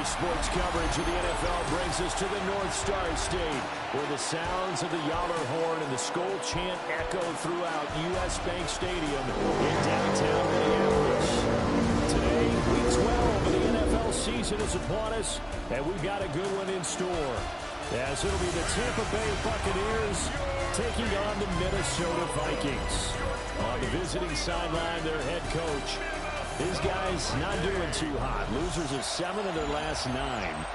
Sports coverage of the NFL brings us to the North Star State, where the sounds of the Yaller horn and the Skol chant echo throughout U.S. Bank Stadium in downtown Minneapolis. Today, Week 12 of the NFL season is upon us, and we've got a good one in store, as it'll be the Tampa Bay Buccaneers taking on the Minnesota Vikings. On the visiting sideline, their head coach. These guys not doing too hot. Losers of 7 of their last 9.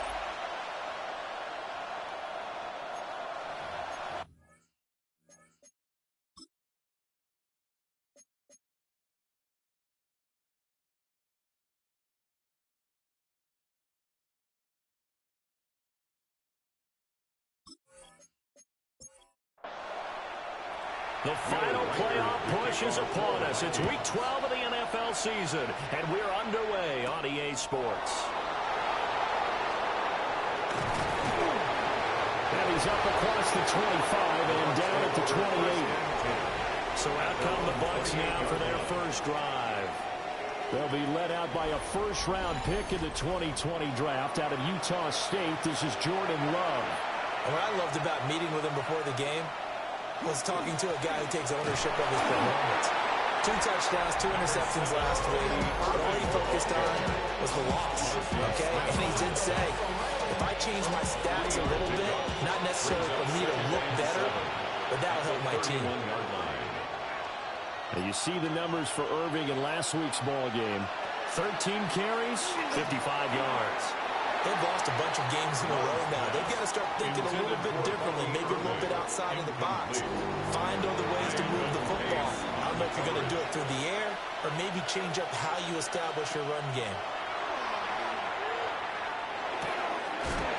The final playoff push is upon us. It's Week 12 of the NFL season, and we're underway on EA Sports. And he's up across the 25 and down at the 28. So out come the Bucs now for their first drive. They'll be led out by a first-round pick in the 2020 draft out of Utah State. This is Jordan Love. What I loved about meeting with him before the game was talking to a guy who takes ownership of his performance. 2 touchdowns, 2 interceptions last week. But all he focused on was the loss, okay? And he did say, if I change my stats a little bit, not necessarily for me to look better, but that'll help my team. And you see the numbers for Irving in last week's ball game. 13 carries, 55 yards. They've lost a bunch of games in a row now. They've got to start thinking a little bit differently, maybe a little bit outside of the box. Find other ways to move the football. I don't know if you're going to do it through the air or maybe change up how you establish your run game.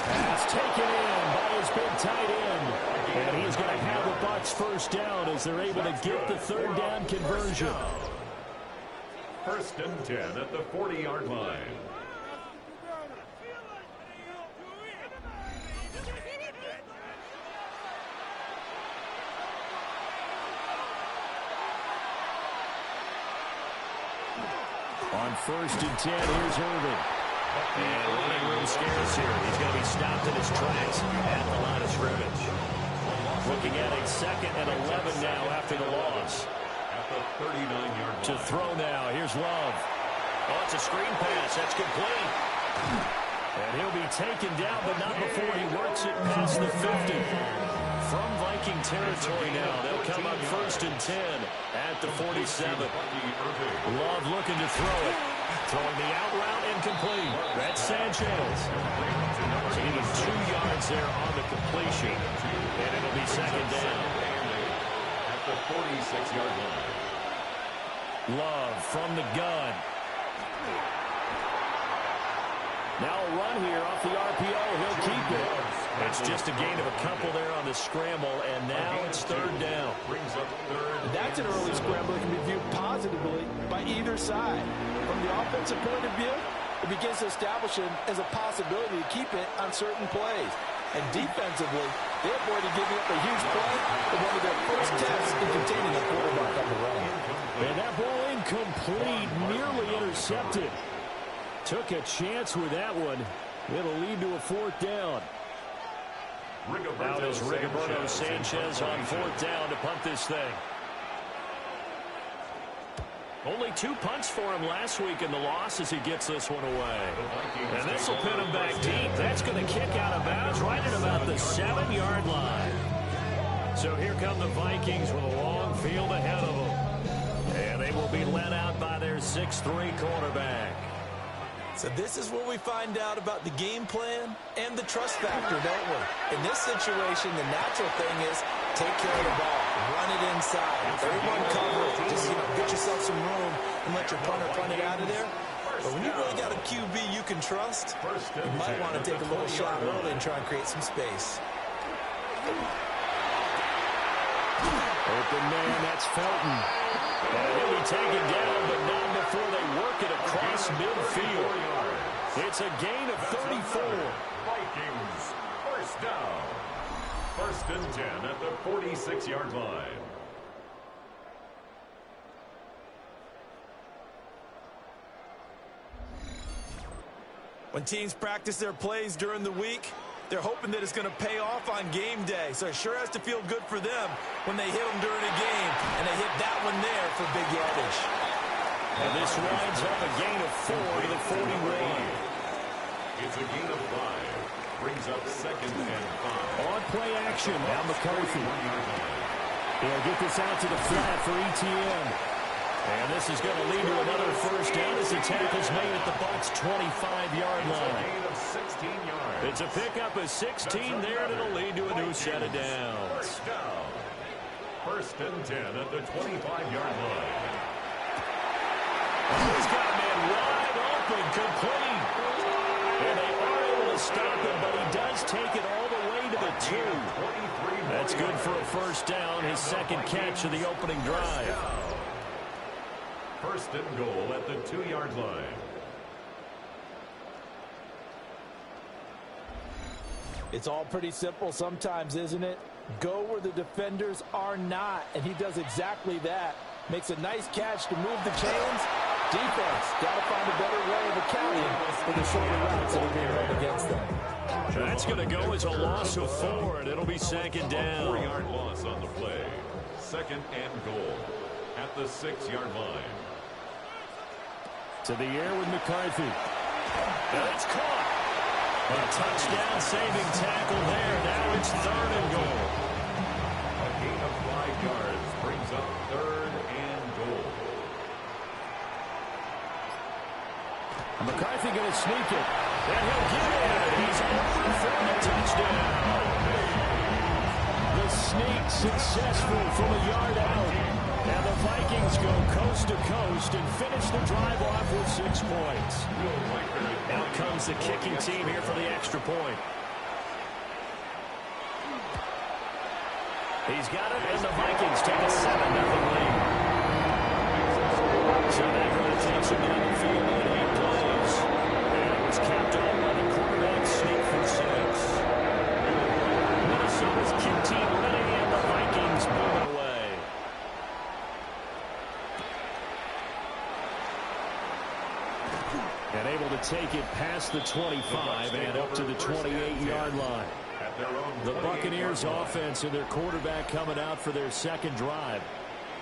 Pass taken in by his big tight end. And he's going to have the Bucs first down as they're able to get the third down conversion. First and 10 at the 40-yard line. On first and 10, here's Irving. And running room scarce here. He's going to be stopped in his tracks at the line of scrimmage. Looking at a 2nd and 11 now after the loss. At the 39-yard line. To throw now. Here's Love. Oh, it's a screen pass. That's complete. And he'll be taken down, but not before he works it past the 50. From Viking territory now, they'll come up first and 10 at the 47. Love looking to throw it. Throwing the out route incomplete. That's Sanchez. So even 2 yards there on the completion. And it'll be second down. At the 46-yard line. Love from the gun. Now a run here off the RPO. He'll keep it. It's just a gain of a couple there on the scramble, and now it's third down. Brings up third. That's an early scramble that can be viewed positively by either side. From the offensive point of view, it begins to establish it as a possibility to keep it on certain plays. And defensively, they avoided giving up a huge play in one of their first tests in containing a quarterback on the run. And that ball incomplete, nearly intercepted. Took a chance with that one. It'll lead to a fourth down. Now is Rigoberto Sanchez on fourth down to punt this thing. Only 2 punts for him last week in the loss as he gets this one away. And this will pin him back deep. That's going to kick out of bounds right at about the 7-yard line. So here come the Vikings with a long field ahead of them. And they will be led out by their 6'3" quarterback. So this is where we find out about the game plan and the trust factor, don't we? In this situation, the natural thing is take care of the ball, run it inside. Everyone cover it. Just, get yourself some room and let your punter punt it out of there. But when you really got a QB you can trust, you might want to take a little shot early and try and create some space. Open man, that's Felton. And he'll be taken down, but not before they work it across midfield. It's a gain of 34. Vikings, first down. First and 10 at the 46-yard line. When teams practice their plays during the week, they're hoping that it's going to pay off on game day. So it sure has to feel good for them when they hit them during a game, and they hit that one there for big yardage. And this winds up a gain of 4 to the 41. It's a gain of 5. Brings up 2nd and 5. On play action, now McCarthy. He'll get this out to the flat for ETN. And this is going to lead to another first down as the tackle's made at the Bucs' 25-yard line. It's a pickup of 16 there, and it'll lead to a new set of downs. First down. 1st and 10 at the 25-yard line. He's got a man wide open, complete. And they are able to stop him, but he does take it all the way to the 2. That's good for a first down, his second catch of the opening drive. 1st and goal at the 2-yard line. It's all pretty simple sometimes, isn't it? Go where the defenders are not, and he does exactly that. Makes a nice catch to move the chains. Defense, got to find a better way of accounting for the shorter routes that are being run against them. That's going to go as a loss of 4, and it'll be 2nd down. 4-yard loss on the play. 2nd and goal at the 6-yard line. To the air with McCarthy. That's caught. A touchdown-saving tackle there. Now it's 3rd and goal. A gain of 5 yards brings up 3rd and goal. McCarthy going to sneak it. And he'll get it. He's over for the touchdown. The sneak successful from a yard out. And the Vikings go coast to coast and finish the drive off with 6 points. Out comes the kicking team here for the extra point. He's got it, and the Vikings take a 7-0 lead. So that really takes him down the field in 8 plays. And it was capped off by the quarterback sneak for 6. Minnesota's kick team ready, and the Vikings moving away. And able to take it past the 25 and up to the 28-yard line. The Buccaneers offense and their quarterback coming out for their second drive.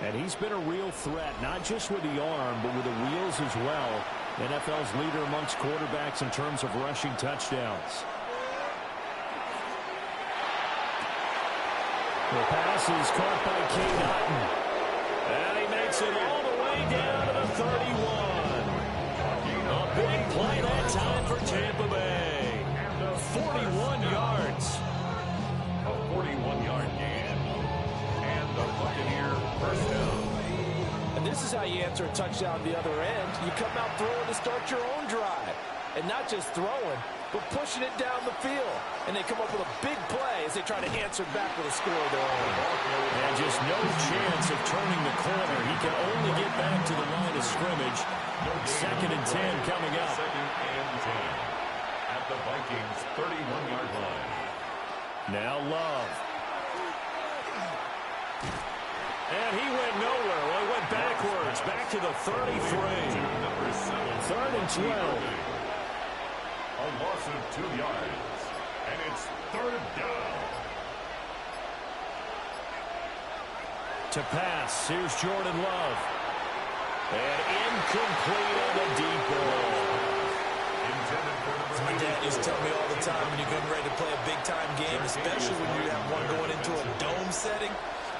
And he's been a real threat, not just with the arm, but with the wheels as well. NFL's leader amongst quarterbacks in terms of rushing touchdowns. The pass is caught by Cade Otton. And he makes it all the way down to the 31. A big play that time for Tampa Bay. 41 yards. A 41-yard gain. And the Buccaneer first down. And this is how you answer a touchdown the other end. You come out throwing to start your own drive. And not just throwing, but pushing it down the field. And they come up with a big play as they try to answer back with a score of their own. And just no chance of turning the corner. He can only get back to the line of scrimmage. 2nd and 10 coming up. 2nd and 10 at the Vikings' 31-yard line. Now Love. And he went nowhere. Well, he went backwards. Back to the 33. 3rd and 12. A loss of 2 yards. And it's 3rd down. To pass. Here's Jordan Love. And incomplete on the deep ball. My dad used to tell me all the time when you're getting ready to play a big-time game, especially when you have one going into a dome setting,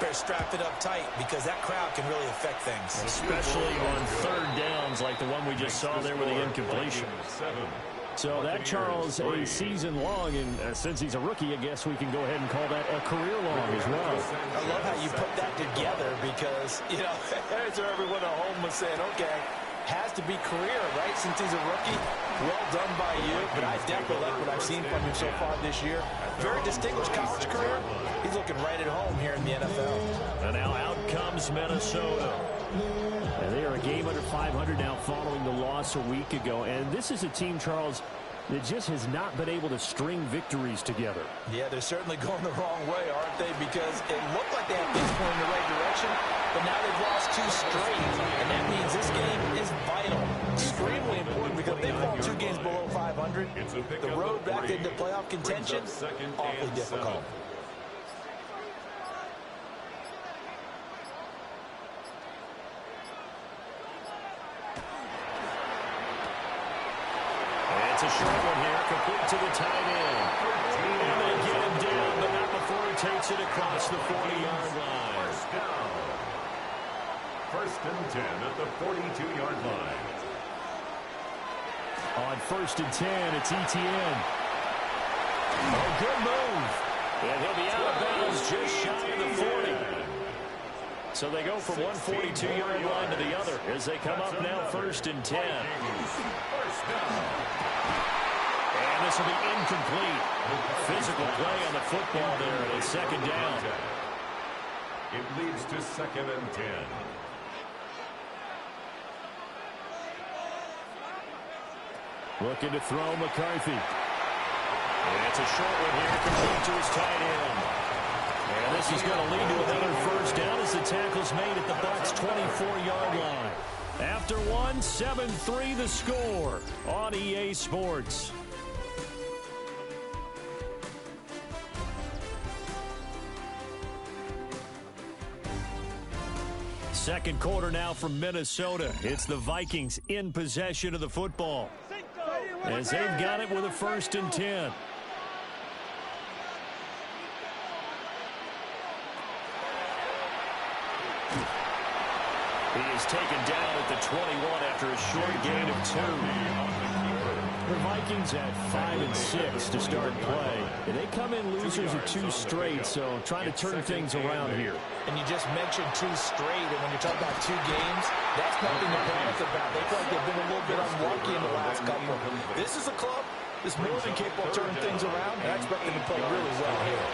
better strap it up tight because that crowd can really affect things. Especially on 3rd downs like the one we just saw there with the incompletion. So that, Charles, a season long, and since he's a rookie, I guess we can go ahead and call that a career long as well. I love how you put that together because, you know, there's where everyone at home was saying, okay, has to be career, right, since he's a rookie. Well done by you, but I definitely like what I've seen from him so far this year. Very distinguished college career. He's looking right at home here in the NFL. And now out comes Minnesota. And they are a game under 500 now following the loss a week ago. And this is a team, Charles, that just has not been able to string victories together. Yeah, they're certainly going the wrong way, aren't they? Because it looked like they had things going in the right direction, but now they've lost 2 straight. And that means this game is vital, extremely important, because if they fall 2 games below 500, The road back into playoff contention, awfully difficult. It's a short one here, complete to the tight end. And they get him down, but not before he takes it across the 40-yard line. First and 10 at the 42-yard line. On first and 10, it's ETN. Oh, good move. And he'll be out of bounds just shy of the 40. So they go from one 42-yard line to the other as they come up now first and 10. And this will be incomplete. Physical play on the football there. It's second down. It leads to second and 10. Looking to throw McCarthy. And it's a short one here, complete to his tight end. And this is going to lead to another first down as the tackle's made at the Bucs' 24-yard line. After one, 7-3 the score on EA Sports. Second quarter now from Minnesota. It's the Vikings in possession of the football, as they've got it with a first and 10. He is taken down at the 21 after a short gain of 2. The Vikings at 5-6 to start play. And they come in losers of 2 straight, so trying to turn things around here. And you just mentioned 2 straight, and when you're talking about 2 games, that's nothing to panic about. They feel like they've been a little bit unlucky in the last couple. This is a club that's more than capable of turning things around, and I expect them to play really well here.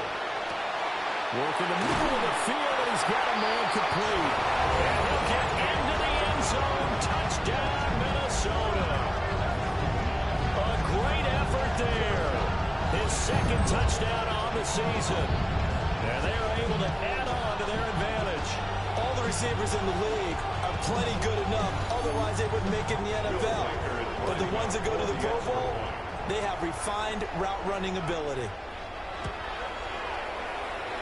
Work in the middle of the field, and he's got a man complete. And he'll get into the end zone. Touchdown, Minnesota. A great effort there. His second touchdown on the season. And they're able to add on to their advantage. All the receivers in the league are plenty good enough. Otherwise, they wouldn't make it in the NFL. But the ones that go to the Pro Bowl, they have refined route running ability.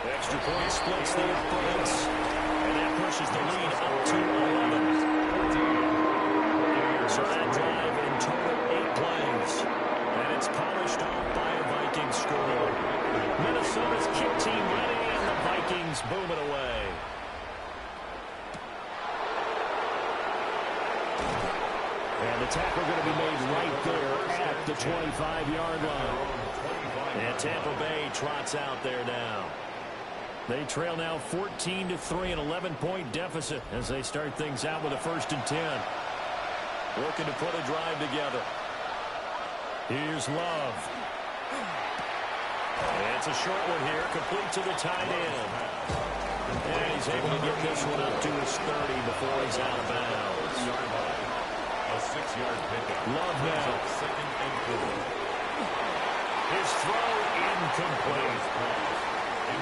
Extra point splits the opponents. And that pushes the lead up to 11. So that drive in total 8 plays. And it's polished off by a Viking score. Minnesota's kick team ready, and the Vikings boom it away. And the tackle going to be made right there at the 25-yard line. And Tampa Bay trots out there now. They trail now 14-3, an 11-point deficit as they start things out with a first and 10. Looking to put a drive together. Here's Love. It's a short one here, complete to the tight end. And he's able to get this one up to his 30 before he's out of bounds. A 6-yard pickup. Love now. Second and 4. His throw incomplete.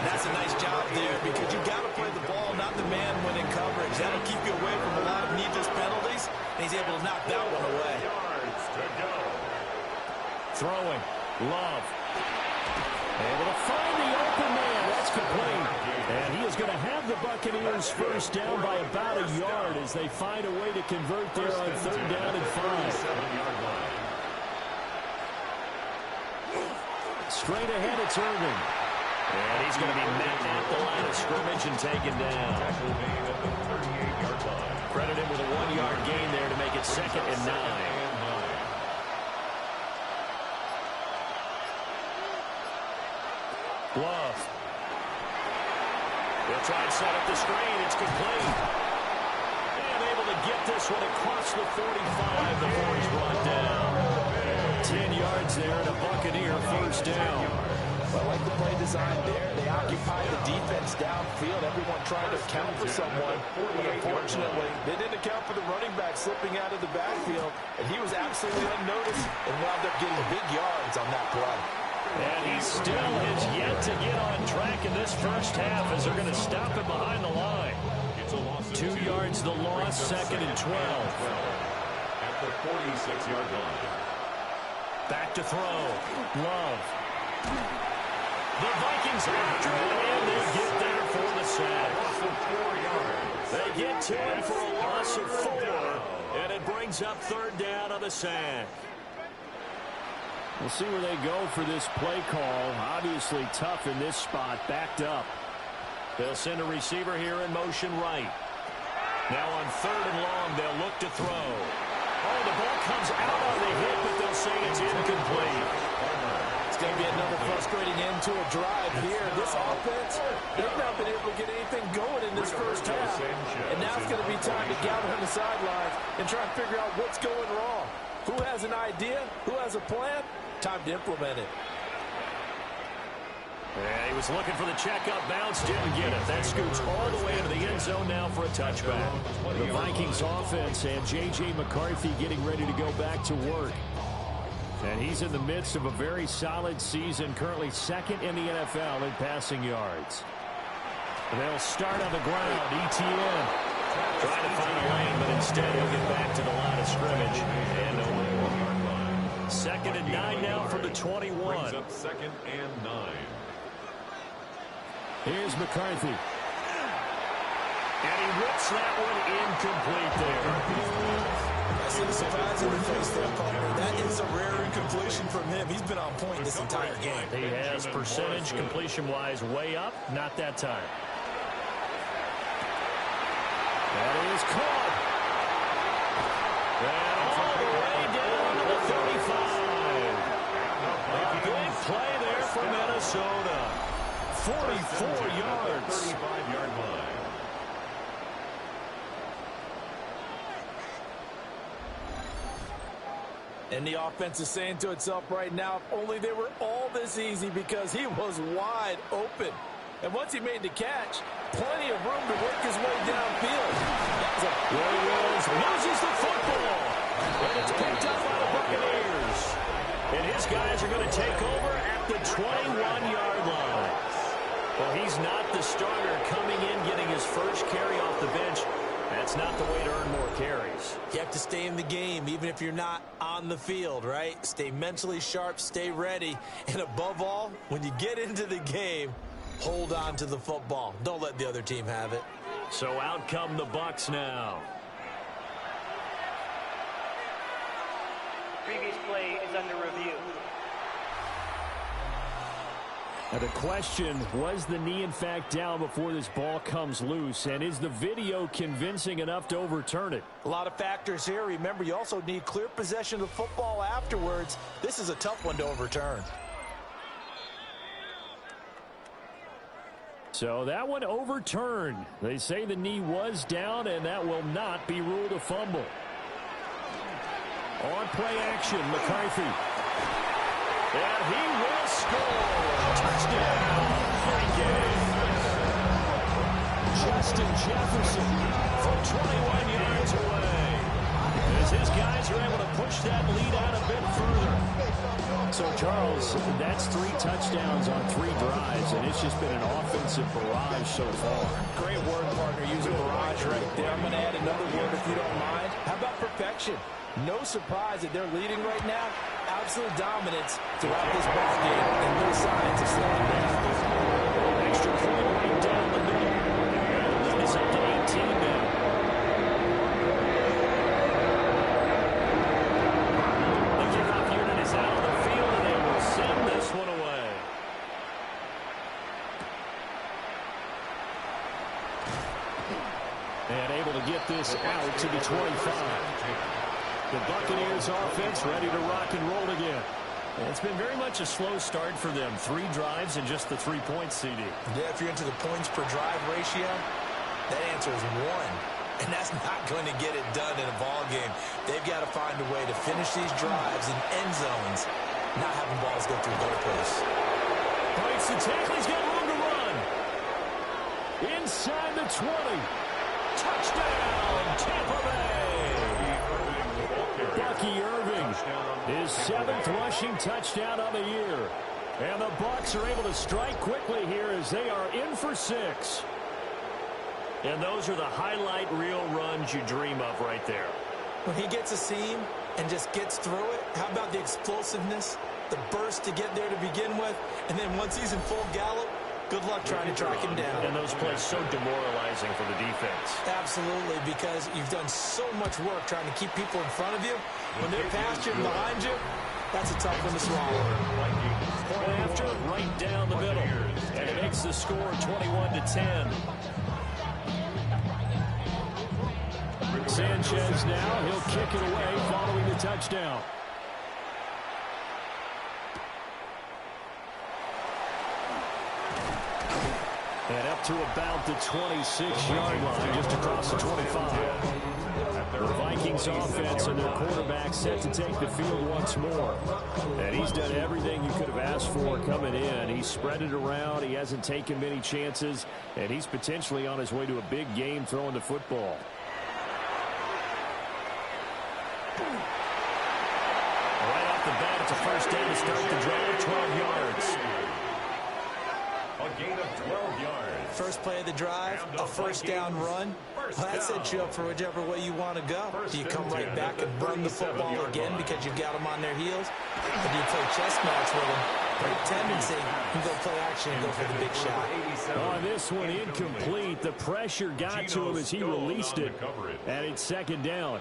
That's a nice job there because you got to play the ball, not the man when in coverage. That'll keep you away from a lot of needless penalties, and he's able to knock that one away. Yards to go. Throwing. Love. Able to find the open man. That's complete. And he is going to have the Buccaneers first down by about a yard as they find a way to convert there on third down and 5. 7-yard line. Straight ahead, it's Irving. And he's going to be met at the line of scrimmage and taken down. Tackle made at the 38-yard line. Credit him with a 1-yard gain there to make it second and 9. Love. They'll try and set up the screen. It's complete. And able to get this one across the 45 before he's brought down. 10 yards there and a Buccaneer first down. I like the play design there. They occupy the defense downfield. Everyone trying to account for someone. But unfortunately, they didn't account for the running back slipping out of the backfield. And he was absolutely unnoticed and wound up getting big yards on that play. And he still has yet to get on track in this first half as they're going to stop him behind the line. 2 yards the loss, second and 12. At the 46-yard line. Back to throw. Love. The Vikings after it, and they get there for the sack. They get to it for a loss of 4, and it brings up 3rd down on the sack. We'll see where they go for this play call. Obviously tough in this spot, backed up. They'll send a receiver here in motion right. Now on 3rd and long, they'll look to throw. Oh, the ball comes out on the hit, but they'll say it's incomplete. It's going to be another frustrating end to a drive here. This offense, they've not been able to get anything going in this first half. And now it's going to be time to gather on the sidelines and try and figure out what's going wrong. Who has an idea? Who has a plan? Time to implement it. Yeah, he was looking for the checkup bounce, didn't get it. That scoots all the way into the end zone now for a touchback. The Vikings offense and J.J. McCarthy getting ready to go back to work. And he's in the midst of a very solid season, currently 2nd in the NFL in passing yards. They'll start on the ground. ETN trying to find a lane, but instead he'll get back to the line of scrimmage. And no more. 2nd and 9 now from the 21. Brings up 2nd and 9. Here's McCarthy. And he rips that one incomplete there. I see the surprise in the face there, partner. That is a rare incompletion from him. He's been on point this entire game. He has percentage completion-wise way up. Not that time. That is caught. And all the way down to the 35. A big play there for Minnesota. 44 yards. 35-yard line. And the offense is saying to itself right now, if only they were all this easy, because he was wide open. And once he made the catch, plenty of room to work his way downfield. Williams loses the football. And it's picked up by the Buccaneers. And his guys are going to take over at the 21-yard line. Well, he's not the starter coming in, getting his first carry off the bench. That's not the way to earn more carries. You have to stay in the game, even if you're not on the field, right? Stay mentally sharp, stay ready. And above all, when you get into the game, hold on to the football. Don't let the other team have it. So out come the Bucs now. Previous play is under review. Now the question, was the knee in fact down before this ball comes loose? And is the video convincing enough to overturn it? A lot of factors here. Remember, you also need clear possession of football afterwards. This is a tough one to overturn. So that one overturned. They say the knee was down, and that will not be ruled a fumble. On play action, McCarthy. And he will score. Touchdown. Great game. Justin Jefferson from 21 yards away. As his guys are able to push that lead out a bit further. So, Charles, that's 3 touchdowns on 3 drives, and it's just been an offensive barrage so far. Great word, partner. Use a barrage right there. I'm going to add another word if you don't mind. How about perfection? No surprise that they're leading right now. Absolute dominance throughout this ball game, and no signs of slowing down. Extra point right down the middle. The lead is up to 18 now. The kickoff unit is out on the field, and they will send this one away. And able to get this out to the 25. The Buccaneers offense ready to rock and roll again. It's been very much a slow start for them. 3 drives and just the 3-point CD. Yeah, if you're into the points per drive ratio, that answer is 1. And that's not going to get it done in a ball game. They've got to find a way to finish these drives in end zones, not having balls go through their place. Breaks the tackle. He's got room to run. Inside the 20. Touchdown, Tampa Bay. Bucky Irving, his 7th rushing touchdown of the year. And the Bucs are able to strike quickly here as they are in for 6. And those are the highlight reel runs you dream of right there. When he gets a seam, and just gets through it? How about the explosiveness, the burst to get there to begin with, and then once he's in full gallop, good luck trying to track him down. And those plays so demoralizing for the defense. Absolutely, because you've done so much work trying to keep people in front of you. When they're past you and behind you, that's a tough one to swallow. Point after, right down the middle. And it makes the score 21-10. Sanchez now, he'll kick it away following the touchdown. And up to about the 26-yard line, just across the 25. The Vikings offense and their quarterback set to take the field once more. And he's done everything you could have asked for coming in. He's spread it around. He hasn't taken many chances. And he's potentially on his way to a big game throwing the football. Right off the bat, it's a first down to start the drive, 12 yards. A gain of 12 yards. First play of the drive, a first down run. Well, that sets you up for whichever way you want to go. Do you come right back and run the football again because you've got them on their heels? Or do you play chess match with them? Great tendency. You go play action and go for the big shot. On this one, incomplete. The pressure got to him as he released it. And it's second down.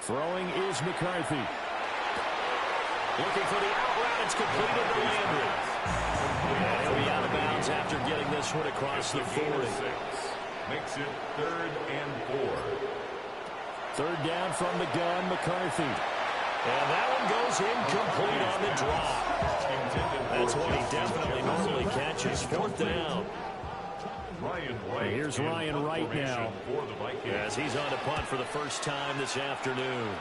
Throwing is McCarthy. Looking for the out route. It's completed to Landry. And he'll be out of bounds after getting this one across the 40. Makes it 3rd and 4. Third down from the gun, McCarthy. And that one goes incomplete on the drop. That's what he definitely normally catches. 4th down. And here's Ryan Wright now, as he's on to punt for the first time this afternoon.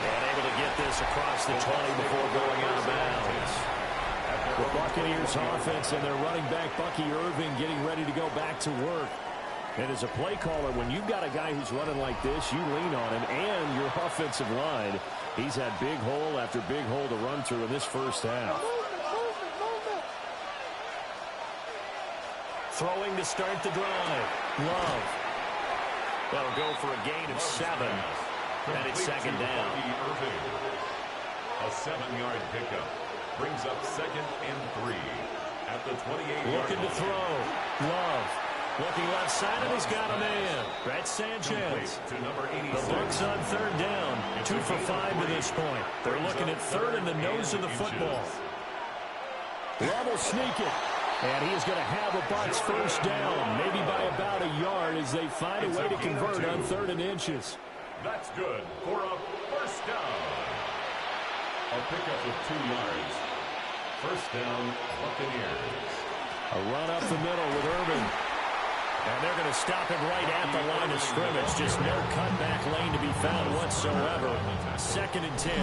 And able to get this across the 20 before going out of bounds. The Buccaneers offense and their running back, Bucky Irving, getting ready to go back to work. And as a play caller, when you've got a guy who's running like this, you lean on him and your offensive line. He's had big hole after big hole to run through in this first half. Throwing to start the drive. Love. That'll go for a gain of 7. And it's second down. A 7-yard pickup brings up 2nd and 3 at the 28-yard line. Looking to throw. Love. Looking left side, and he's got a man. That's Sanchez. The Bucs on 3rd down. 2 for 5 to this point. They're looking at 3rd in the nose of the football. Love will sneak it. And he is going to have a Bucs first down, maybe by about a yard as they find a way to convert on 3rd and inches. That's good for a first down. A pickup of 2 yards. First down, Buccaneers. A run up the middle with Irving. And they're going to stop him right at the line of scrimmage. Just no cutback lane to be found whatsoever. 2nd and 10.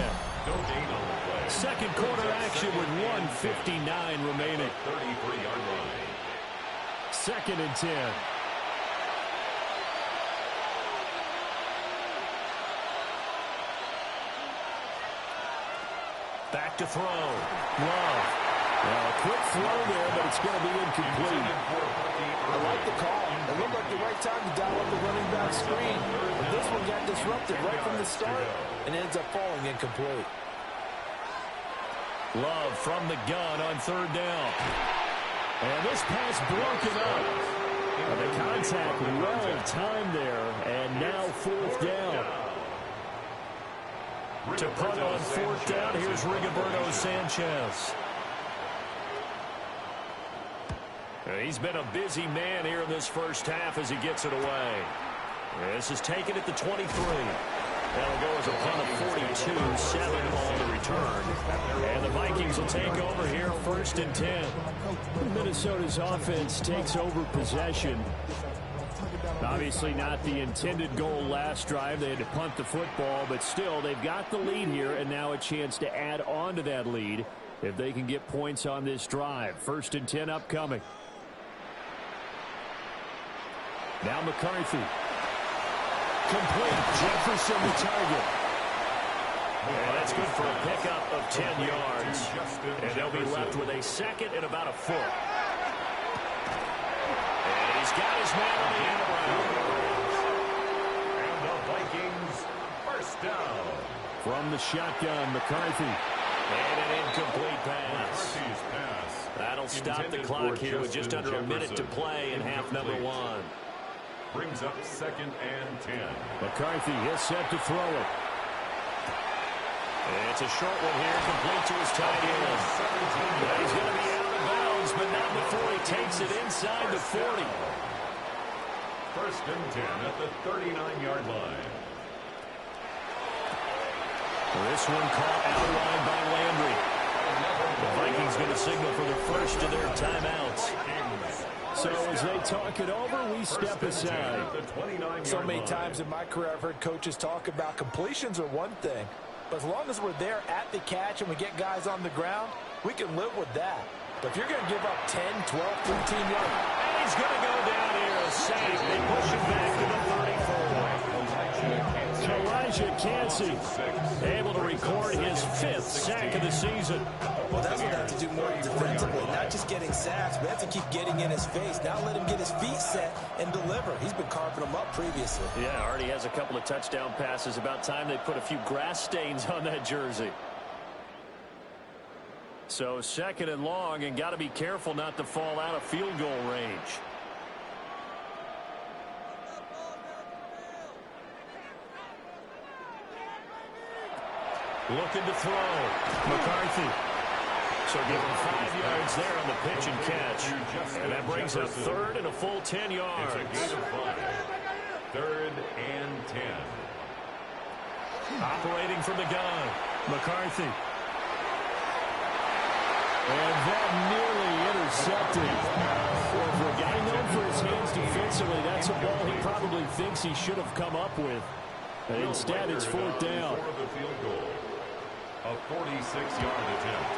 No gain on the play. Second quarter action with 1:59 remaining. 33-yard line. 2nd and 10. Back to throw. Love. Well, a quick throw there, but it's going to be incomplete. I like the call. It looked like the right time to dial up the running back screen. But this one got disrupted right from the start and ends up falling incomplete. Love from the gun on 3rd down. And this pass broken up. And the contact well timed there. And now 4th down. To punt on 4th down, here's Rigoberto Sanchez. He's been a busy man here in this first half as he gets it away. This is taken at the 23. That'll go as a punt of 42, 7 on the return. And the Vikings will take over here, 1st and 10. Minnesota's offense takes over possession. Obviously not the intended goal last drive. They had to punt the football, but still they've got the lead here and now a chance to add on to that lead if they can get points on this drive. 1st and 10 upcoming. Now McCarthy. Complete. Jefferson the target. And that's good for a pickup of 10 yards. And they'll be left with a 2nd and about a foot. And he's got his man on the out route. And the Vikings, first down. From the shotgun, McCarthy. And an incomplete pass. McCarthy's pass. That'll stop the clock here with just under a minute to play in half number one. Brings up 2nd and 10. McCarthy is set to throw it. It's a short one here, complete to his tight end. He's going to be out of bounds, but not before he takes it inside the 40. 1st and 10 at the 39-yard line. This one caught out wide by Landry. The Vikings going to signal for the first of their timeouts. So as they talk it over, we step aside. So many times in my career I've heard coaches talk about completions are one thing. But as long as we're there at the catch and we get guys on the ground, we can live with that. But if you're going to give up 10, 12, 13 yards. And he's going to go down here, a sack. They push him back to the 34. Elijah Cansey able to record his 5th sack of the season. Well, that's what they have to do more defensively. Not just getting sacks, but have to keep getting in his face. Now let him get his feet set and deliver. He's been carving them up previously. Yeah, already has a couple of touchdown passes. About time they put a few grass stains on that jersey. So 2nd and long, and got to be careful not to fall out of field goal range. Looking to throw. McCarthy. So give him 5 yards there on the pitch and catch. And that brings up 3rd and a full 10 yards. It's a gain of 5. 3rd and 10. Operating from the gun. McCarthy. And that nearly intercepted. Well, for a guy known for his hands defensively, that's a ball he probably thinks he should have come up with. But instead, it's 4th down. A 46-yard attempt.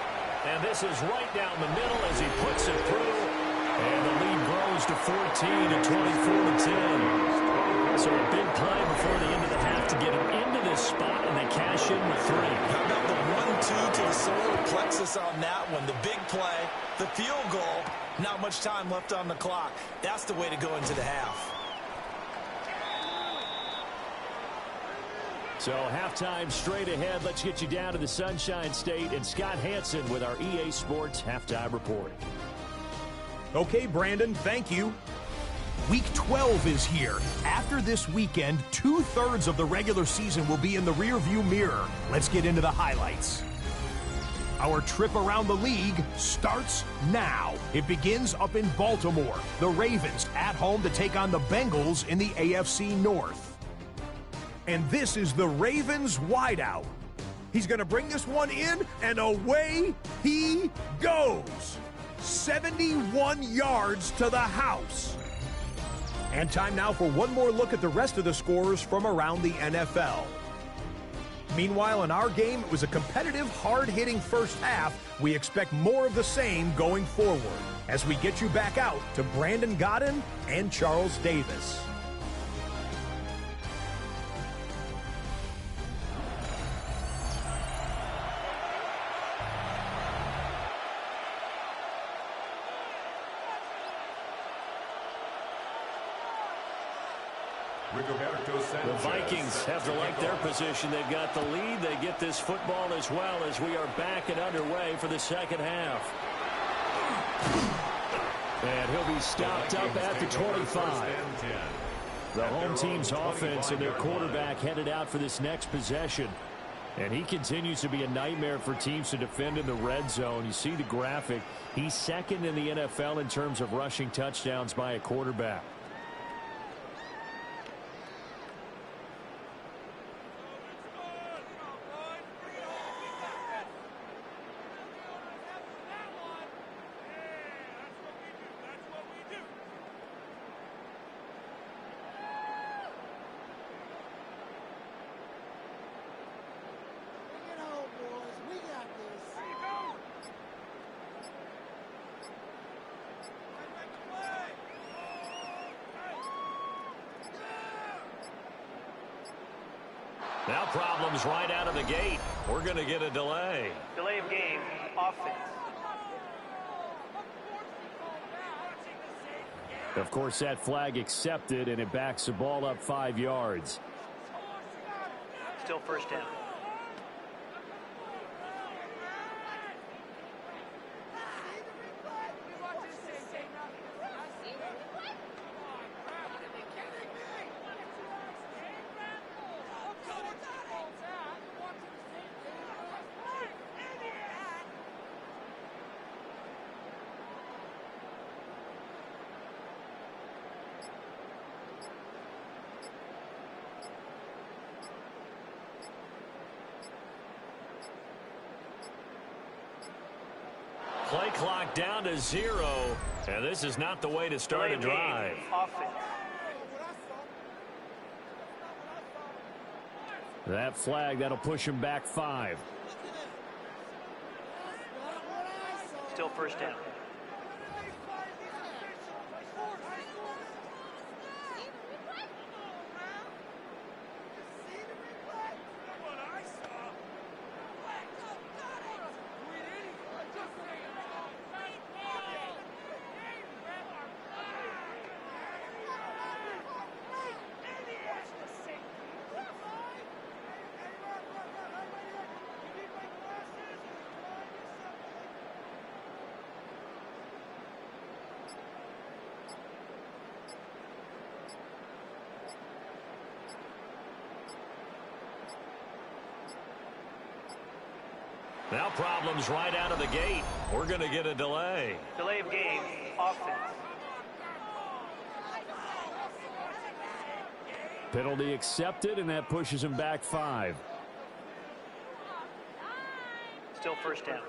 And this is right down the middle as he puts it through. And the lead grows to 14 and 24-10. So a big play before the end of the half to get him into this spot, and they cash in with 3. How about the 1-2 to the solar plexus on that one? The big play, the field goal, not much time left on the clock. That's the way to go into the half. So halftime straight ahead. Let's get you down to the Sunshine State and Scott Hansen with our EA Sports Halftime Report. Okay, Brandon, thank you. Week 12 is here. After this weekend, 2/3 of the regular season will be in the rearview mirror. Let's get into the highlights. Our trip around the league starts now. It begins up in Baltimore. The Ravens at home to take on the Bengals in the AFC North. And this is the Ravens wideout. He's going to bring this one in, and away he goes. 71 yards to the house. And time now for one more look at the rest of the scores from around the NFL. Meanwhile, in our game, it was a competitive, hard-hitting first half. We expect more of the same going forward as we get you back out to Brandon Godden and Charles Davis. The Vikings have to like their position. They've got the lead. They get this football as well as we are back and underway for the second half. And he'll be stopped up at the 25. The home team's offense and their quarterback headed out for this next possession. And he continues to be a nightmare for teams to defend in the red zone. You see the graphic. He's 2nd in the NFL in terms of rushing touchdowns by a quarterback. Now problems right out of the gate. We're going to get a delay. Delay of game, offense. Of course, that flag accepted, and it backs the ball up 5 yards. Still first down. Play clock down to 0, and this is not the way to start a drive. Offense. That flag, that'll push him back 5. Still first down. Now problems right out of the gate. We're going to get a delay. Delay of game. Offense. Penalty accepted, and that pushes him back 5. Still first down.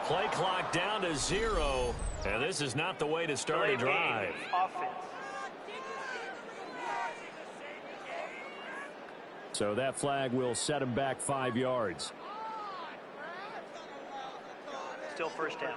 Play clock down to 0, and this is not the way to start a drive. Offense. So that flag will set him back 5 yards. Still first down.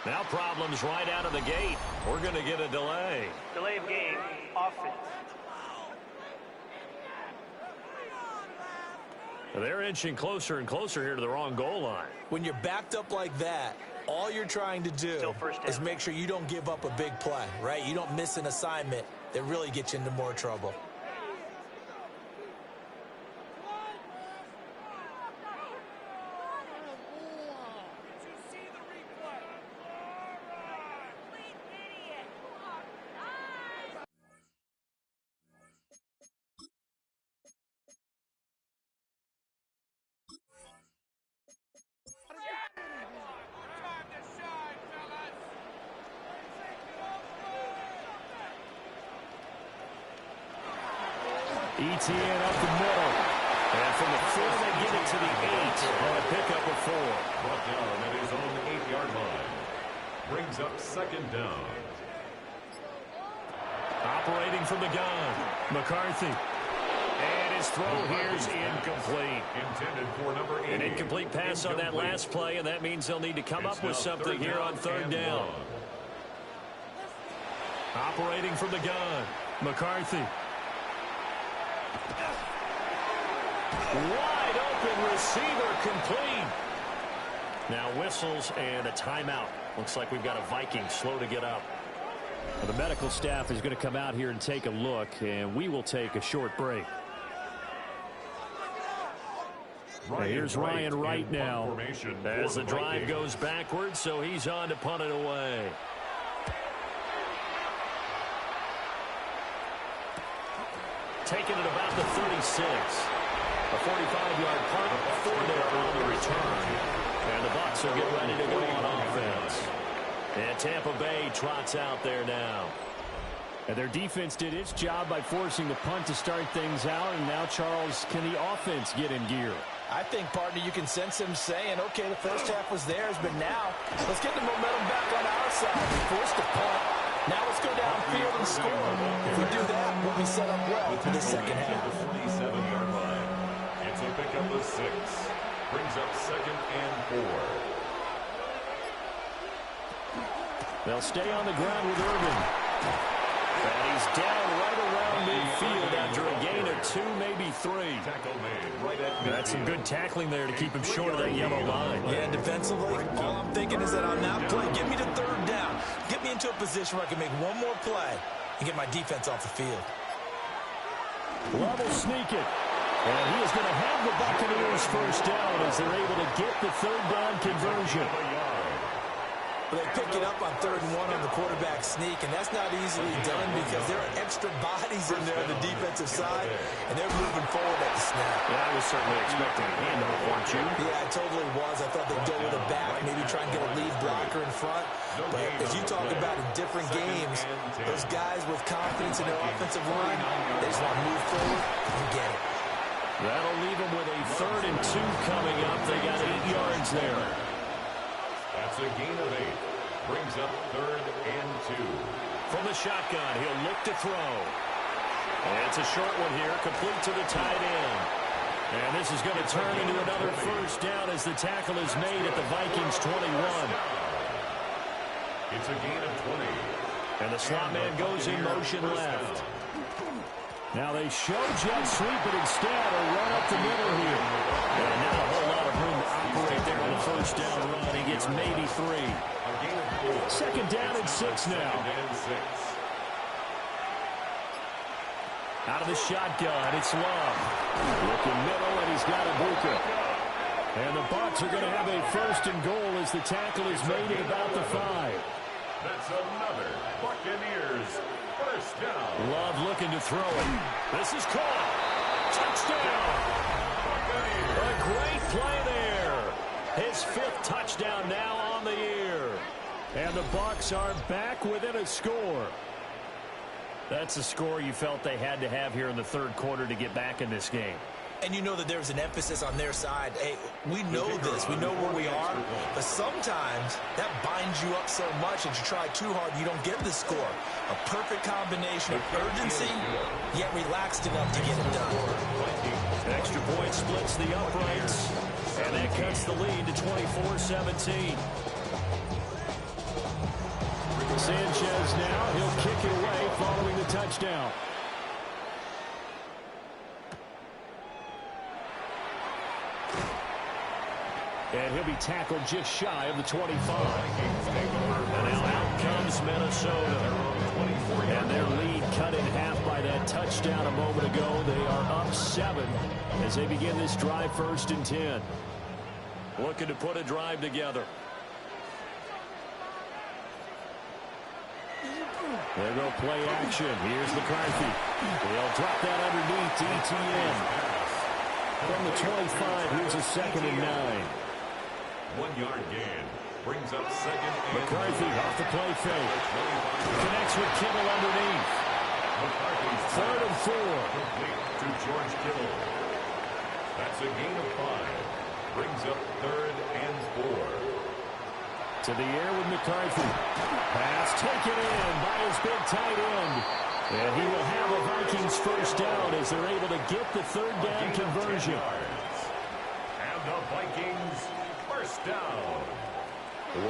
Now problems right out of the gate. We're going to get a delay. Delay of game. Offense. They're inching closer and closer here to the wrong goal line. When you're backed up like that, all you're trying to do is make sure you don't give up a big play, right? You don't miss an assignment that really gets you into more trouble. ETN up the middle. And from the 4, they get it to the 8 on a pickup of 4. Brought down at his own 8-yard line. Brings up second down. Operating from the gun, McCarthy. And his throw here is incomplete. Intended for number 8. An incomplete pass on that last play, and that means they'll need to come up with something here on third down. Operating from the gun, McCarthy. Wide open receiver complete. Now whistles and a timeout. Looks like we've got a Viking slow to get up. Well, the medical staff is going to come out here and take a look, and we will take a short break. Here's Ryan Wright now as the drive goes backwards, so he's on to punt it away. Taking it about the 36. A 45-yard punt, 4 there on the return. And the Bucs will get ready to go on offense. And Tampa Bay trots out there now. And their defense did its job by forcing the punt to start things out. And now, Charles, can the offense get in gear? I think, partner, you can sense him saying, okay, the first half was theirs, but now let's get the momentum back on our side. We forced the punt. Now let's go downfield and score. If we do that, we'll be set up well for the second half. 27-yard line. It's a pickup of 6. Brings up 2nd and 4. They'll stay on the ground with Irvin. And he's down right around midfield after a gain of 2, maybe 3. Tackle made right at midfield. That's some good tackling there to keep him short of that yellow line. Yeah, defensively, all I'm thinking is that on that play, get me to 3rd down. Get me into a position where I can make one more play and get my defense off the field. Love will sneak it. And he is going to have the Buccaneers first down as they're able to get the 3rd down conversion. But they pick it up on 3rd and 1 on the quarterback sneak, and that's not easily done because there are extra bodies in there on the defensive side, and they're moving forward at the snap. Yeah, I was certainly expecting a handoff, weren't you? Yeah, I totally was. I thought they'd go with a back, maybe try and get a lead blocker in front. But as you talk about in different games, those guys with confidence in their offensive line, they just want to move forward and get it. That'll leave them with a 3rd and 2 coming up. They got 8 yards there. That's a gain of 8. Brings up 3rd and 2. From the shotgun, he'll look to throw. And it's a short one here, complete to the tight end. And this is going to turn into another first down as the tackle is made at the Vikings 21. It's a gain of 20. And the slot man goes in motion left. Now they show jet sweep, but instead a run up the middle here. And not a whole lot of room to operate there on the first down run. He gets maybe 3. 2nd down and 6 now. Out of the shotgun, it's Love. Looking middle, and he's got Ibuka. And the Bucs are going to have a 1st and goal as the tackle is made at about the 5. That's another Buccaneers first down. Love looking to throw it. This is caught. Touchdown. A great play there. His 5th touchdown now on the year. And the Bucs are back within a score. That's a score you felt they had to have here in the 3rd quarter to get back in this game. And you know that there's an emphasis on their side. Hey, we know this. We know where we are. But sometimes that binds you up so much that you try too hard, you don't get the score. A perfect combination of urgency, yet relaxed enough to get it done. Extra point splits the uprights. And that cuts the lead to 24-17. Sanchez now, he'll kick it away following the touchdown. And he'll be tackled just shy of the 25. And now out comes Minnesota. And their lead cut in half by that touchdown a moment ago. They are up 7 as they begin this drive 1st and 10. Looking to put a drive together. There go play action. Here's McCarthy. He'll drop that underneath to ETN. From the 25, here's a 2nd and 9. 1-yard gain. Brings up 2nd and McCarthy off the play fake. Connects with Kittle underneath. McCarthy's 3rd and 4. complete to George Kittle. That's a gain of 5. Brings up 3rd and 4. To the air with McCarthy. Pass taken in by his big tight end. And he will have a Vikings first down as they're able to get the 3rd down conversion. And the Vikings first down.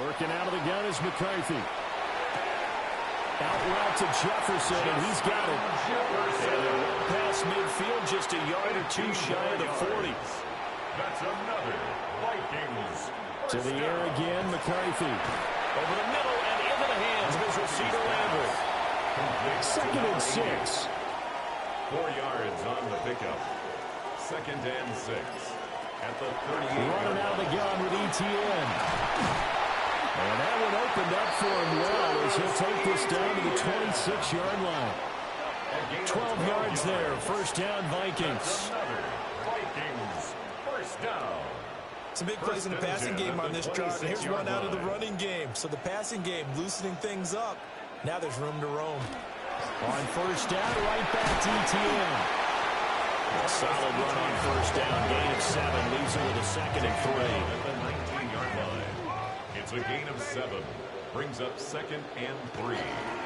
Working out of the gun is McCarthy. Out route to Jefferson, and he's got it. And past midfield, just a yard or two shy of the 40. That's another Vikings. To the air again, McCarthy. Over the middle and into the hands of his receiver, Landry. 2nd and 6. 4 yards on the pickup. 2nd and 6. At the 38. Running out of the gun with ETN. And that one opened up for him well as he'll take this down to the 26-yard line. 12 yards there. 1st down, Vikings. Vikings. 1st down. Some big plays in the passing game on this drive. And here's one out of the running game. So the passing game loosening things up. Now there's room to roam. On 1st down, right back to ETN. A solid run on 1st down. Gain of 7. Leaves it with a 2nd and 3. At the 19-yard line. It's a gain of 7. Brings up 2nd and 3.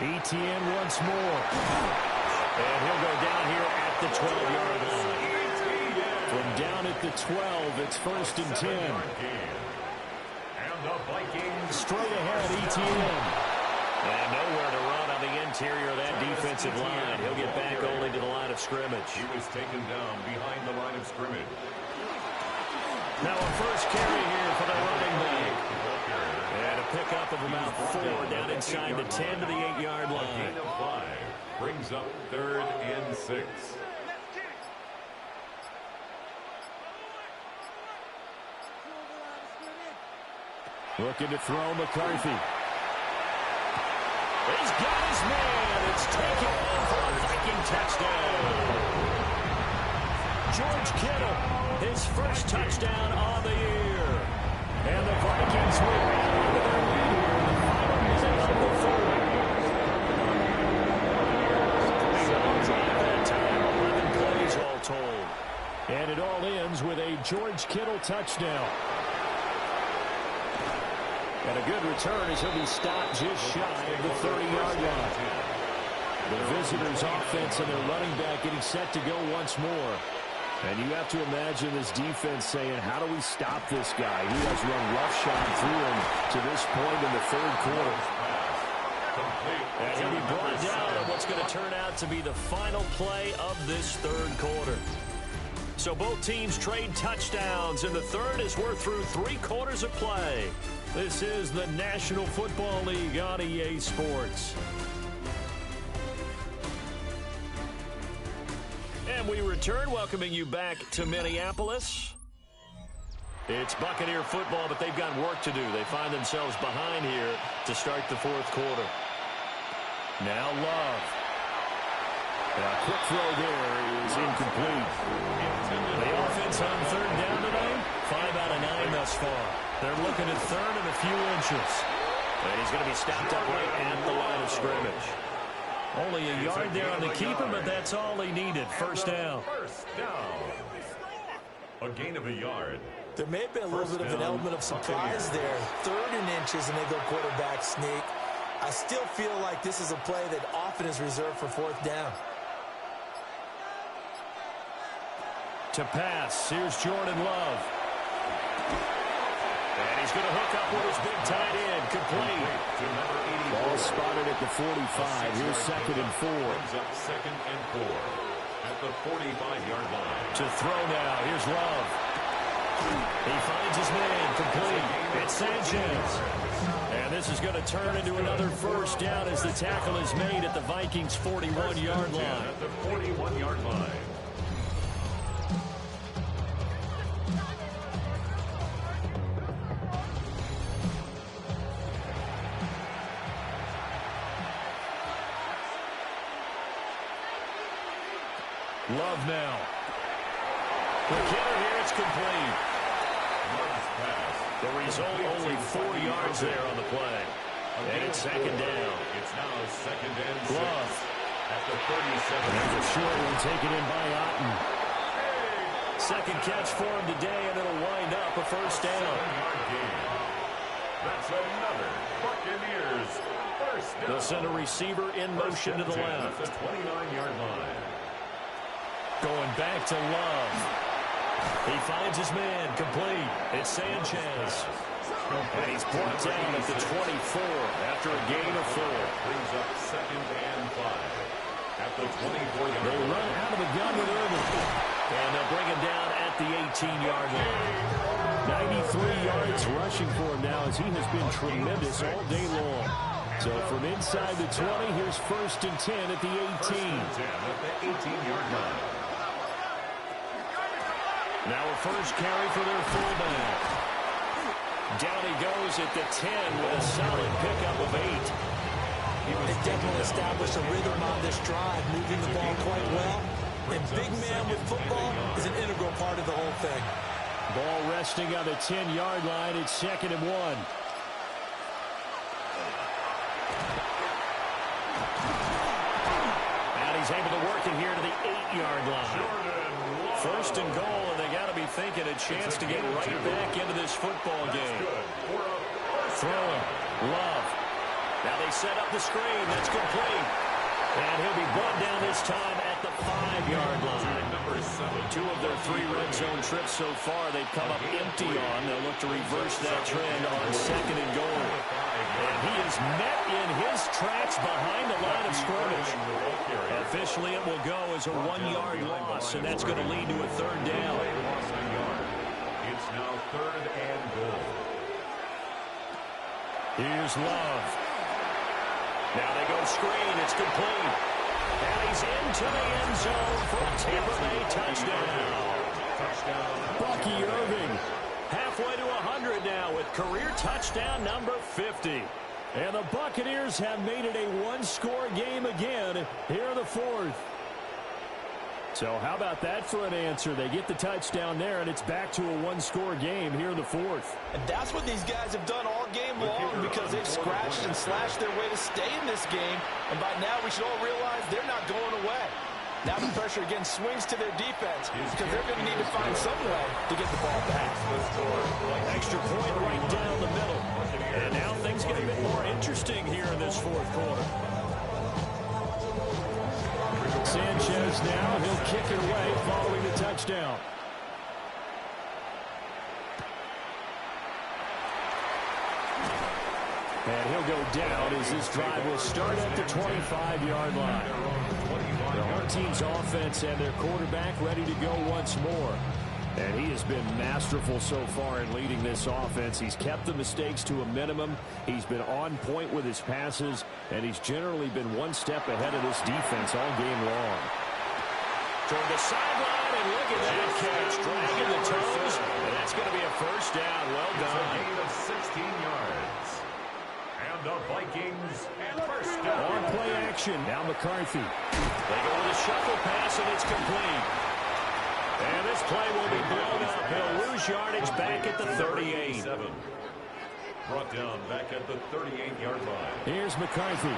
ETN once more. And he'll go down here at the 12-yard line. From down at the 12, it's 1st and 10. And the Vikings straight ahead, ETN. And nowhere to run on the interior of that defensive line. He'll get back only to the line of scrimmage. He was taken down behind the line of scrimmage. Now a first carry here for the running back. And a pickup of about 4 down inside the 10 to the 8-yard A line. gain of 5 brings up 3rd and 6. Looking to throw McCarthy. He's got his man. It's taken in for a Viking touchdown. George Kittle, his 1st touchdown on the year. And the Vikings will add on to their lead here in the final minute of the 3rd. Long drive that time, 11 plays all told. And it all ends with a George Kittle touchdown. And a good return as he'll be stopped just shy of the 30-yard line. The visitors' offense and their running back getting set to go once more. And you have to imagine this defense saying, how do we stop this guy? He has run roughshod through him to this point in the 3rd quarter. And he'll be brought down on what's going to turn out to be the final play of this 3rd quarter. So both teams trade touchdowns, and the 3rd as we're through 3 quarters of play. This is the National Football League on EA Sports. And we return, welcoming you back to Minneapolis. It's Buccaneer football, but they've got work to do. They find themselves behind here to start the 4th quarter. Now Love. A quick throw there is incomplete. The offense on 3rd down today, 5 out of 9 thus far. They're looking at 3rd and a few inches. And he's going to be stopped up right at the line of scrimmage. Only a yard there on the keeper, but that's all he needed. 1st down. 1st down. A gain of a yard. There may have been a little bit of an element of surprise there. 3rd and inches, and they go quarterback sneak. I still feel like this is a play that often is reserved for 4th down. To pass, here's Jordan Love. And he's going to hook up with his big tight end, complete. Ball spotted at the 45. Here's 2nd and 4. Brings up 2nd and 4 at the 45-yard line. To throw now, here's Love. He finds his man, complete. It's Sanchez. And this is going to turn into another 1st down as the tackle is made at the Vikings' 41-yard line. At the 41-yard line. Love now. The kicker here, it's complete. The result, only 4 yards there on the play. And it's 2nd down. It's now 2nd and 6. Love. At the 37. There's a short one taken in by Otten. 2nd catch for him today, and it'll wind up a 1st down. That's another Buccaneers 1st down. They'll send a receiver in motion to the left. At the 29-yard line. Going back to Love. He finds his man, complete. It's Sanchez. And he's brought down at the 24 after a gain of 4. Brings up 2nd and 5. At the 24-yard They run out of the gun with Irvin. And they'll bring him down at the 18-yard line. 93 yards rushing for him now as he has been tremendous all day long. So from inside the 20, here's 1st and 10 at the 18. 1st and 10 at the 18-yard line. Now a first carry for their fullback. Down he goes at the 10 with a solid pickup of 8. They definitely established a rhythm on this drive, moving the ball quite well. And big man with football is an integral part of the whole thing. Ball resting on the 10-yard line. It's 2nd and 1. And he's able to work it here to the 8-yard line. 1st and goal, and they got to be thinking a chance to get right back into this football game. Throwing. Love. Now they set up the screen. That's complete. And he'll be brought down this time at the 5-yard line. Two of their 3 red zone trips so far they've come up empty on. They'll look to reverse that trend on 2nd and goal. And he is met in his tracks behind the line of scrimmage. Officially it will go as a 1-yard loss, and that's going to lead to a 3rd down. It's now 3rd and goal. Here's Love. Now they go screen. It's complete. And he's into the end zone for a Tampa Bay touchdown. Bucky Irving halfway to 100 now with career touchdown number 50. And the Buccaneers have made it a 1-score game again here in the 4th. So how about that for an answer? They get the touchdown there, and it's back to a 1-score game here in the 4th. And that's what these guys have done all game long because they've scratched and slashed their way to stay in this game. And by now we should all realize they're not going away. Now the pressure again swings to their defense because they're going to need to find some way to get the ball back. Extra point right down the middle. And now things get a bit more interesting here in this 4th quarter. Sanchez now, he'll kick it away following the touchdown. And he'll go down as this drive will start at the 25-yard line. The home team's offense and their quarterback ready to go once more. And he has been masterful so far in leading this offense. He's kept the mistakes to a minimum. He's been on point with his passes, and he's generally been one step ahead of this defense all game long. Toward the sideline, and look at that catch. Dragging the toes, and that's going to be a 1st down. Well done. A gain of 16 yards. And the Vikings and 1st down. On play action. Now McCarthy. They go with a shuffle pass, and it's complete. And this play will be blown up. He'll lose yardage back at the 38. Brought down back at the 38-yard line. Here's McCarthy.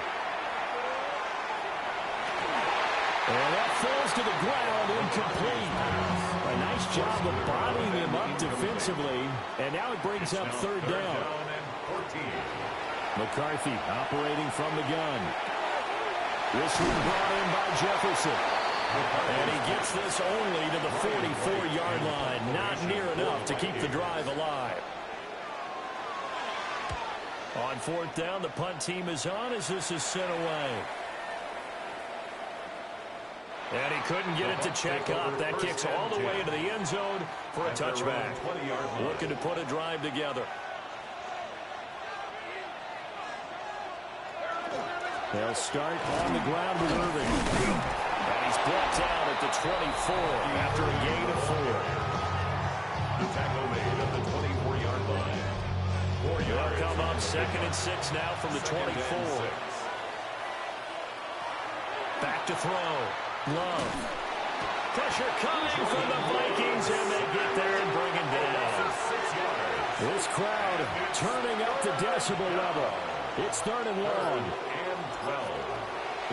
And that falls to the ground, incomplete. A nice job of bottling him up defensively. And now it brings up 3rd down. McCarthy operating from the gun. This one brought in by Jefferson. And he gets this only to the 44-yard line. Not near enough to keep the drive alive. On 4th down, the punt team is on as this is sent away. And he couldn't get it to check up. That kicks all the way into the end zone for a touchback. Looking to put a drive together. They'll start on the ground with Irving. And he's brought down at the 24 after a gain of 4. The tackle made at the 24-yard line. 4 yards. They'll come up 2nd and 6 now from the 24. Back to throw. Love. Pressure coming from the Vikings, and they get there and bring him down. This crowd turning up the decibel level. It's 3rd and long.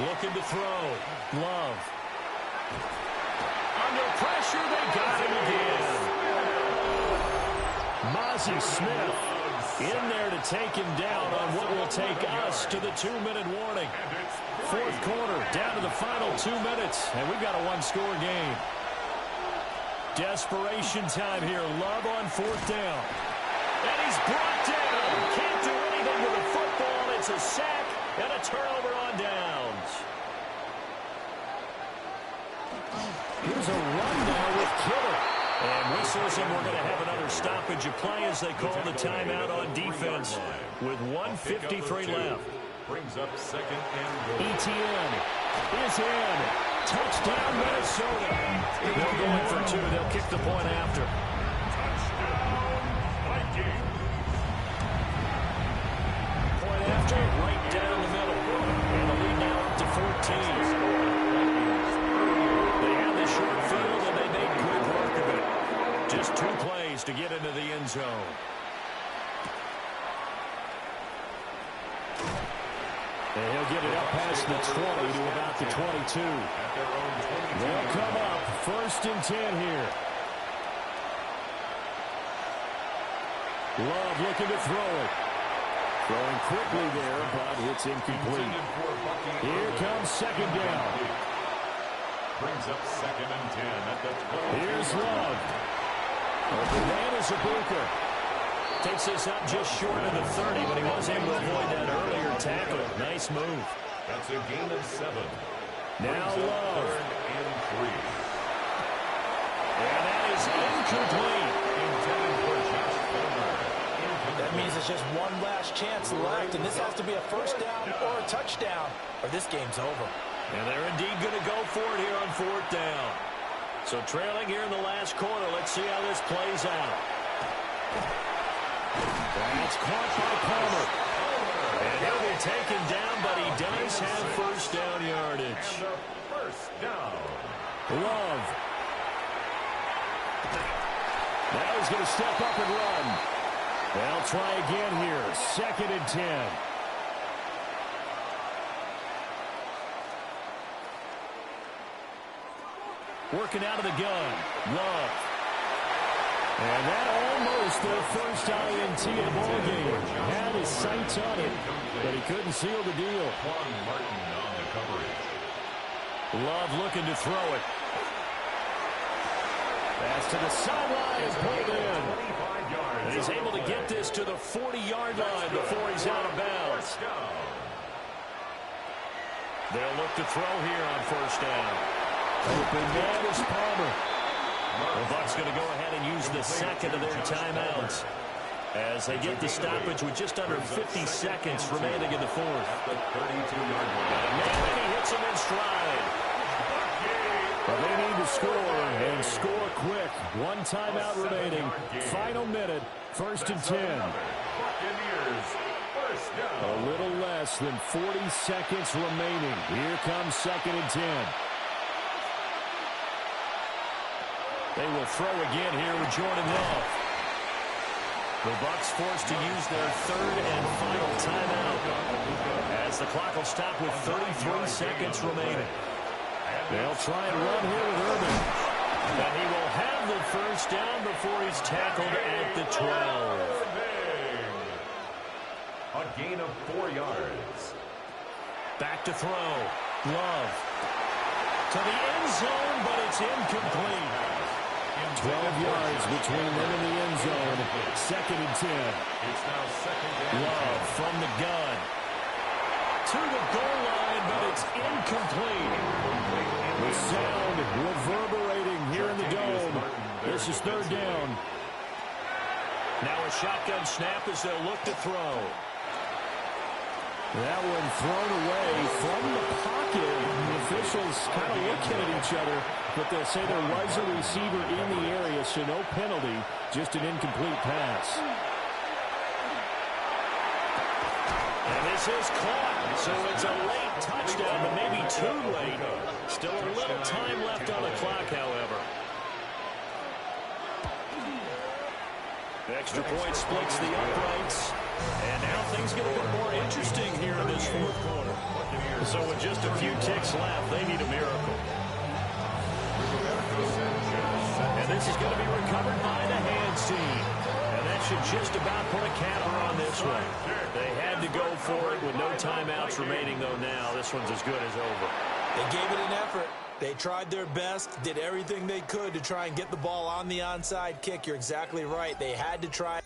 Looking to throw. Love. Under pressure, they got him again. Mozzie Smith in there to take him down on what will take us to the 2-minute warning. 4th quarter, down to the final 2 minutes, and we've got a 1-score game. Desperation time here. Love on 4th down. And he's brought down. a sack and a turnover on downs. Here's a rundown with Kittle. And whistles, and we're going to have another stoppage of play as they call the timeout on defense with 1:53 left. Brings up second and goal. ETN is in. Touchdown, Minnesota. They're going for two. They'll kick the point after. Touchdown, Vikings. Point after, right down the middle. And the lead now up to 14. They have the short field, and they made good work of it. Just 2 plays to get into the end zone. And he'll get it up past the 20 to about the 22. They'll come up 1st and 10 here. Love looking to throw it. Throwing quickly there, but it's incomplete. Here comes 2nd down. Brings up 2nd and 10 at the 12. Here's Love. The man is a Booker. Takes this up just short of the 30, but he was able to avoid that earlier tackle. Nice move. That's a gain of 7. Now Love. 3rd and 3. And that is incomplete. Intended for Josh Palmer. That means it's just one last chance left, and this has to be a 1st down or a touchdown, or this game's over. And they're indeed going to go for it here on 4th down. So trailing here in the last quarter. Let's see how this plays out. That's caught by Palmer. And he'll be taken down, but he does have 1st down yardage. And the 1st down. Love. Now he's going to step up and run. They'll try again here. 2nd and 10. Working out of the gun. Love. And that almost their 1st INT of the ball game. Had his sights on it, but he couldn't seal the deal. Juan Martin on the coverage. Love looking to throw it. Pass to the sideline is pulled in. 25 yards. And he's able to get this to the 40-yard line before he's out of bounds. They'll look to throw here on 1st down. Open man is Palmer. The Bucs going to go ahead and use the 2nd of their timeouts as they get the stoppage with just under 50 seconds remaining in the 4th. The 32-yard line. And he hits him in stride. But they need to score and score quick. 1 timeout remaining. Final minute. 1st and 10. Buccaneers, 1st down. A little less than 40 seconds remaining. Here comes 2nd and 10. They will throw again here with Jordan Love. The Bucs forced to use their 3rd and final timeout as the clock will stop with 33 seconds remaining. They'll try and run here with Urban. And he will have the 1st down before he's tackled at the 12. A gain of 4 yards. Back to throw. Love. To the end zone, but it's incomplete. 12 yards between them and the end zone. 2nd and 10. It's now 2nd and 10. Love from the gun. To the goal line, but it's incomplete. The sound reverberating here in the dome. This is 3rd down. Now a shotgun snap as they'll look to throw. That one thrown away from the pocket. The officials kind of looking at each other, but they'll say there was a receiver in the area, so no penalty, just an incomplete pass. And this is caught, so it's a late touchdown, but maybe too late. Still a little time left on the clock, however. The extra point splits the uprights. And now things get a bit more interesting here in this 4th quarter. So with just a few ticks left, they need a miracle. And this is going to be recovered by the hands team. And that should just about put a capper on this one. They had to go for it with no timeouts remaining, though now. This one's as good as over. They gave it an effort. They tried their best, did everything they could to try and get the ball on the onside kick. You're exactly right. They had to try.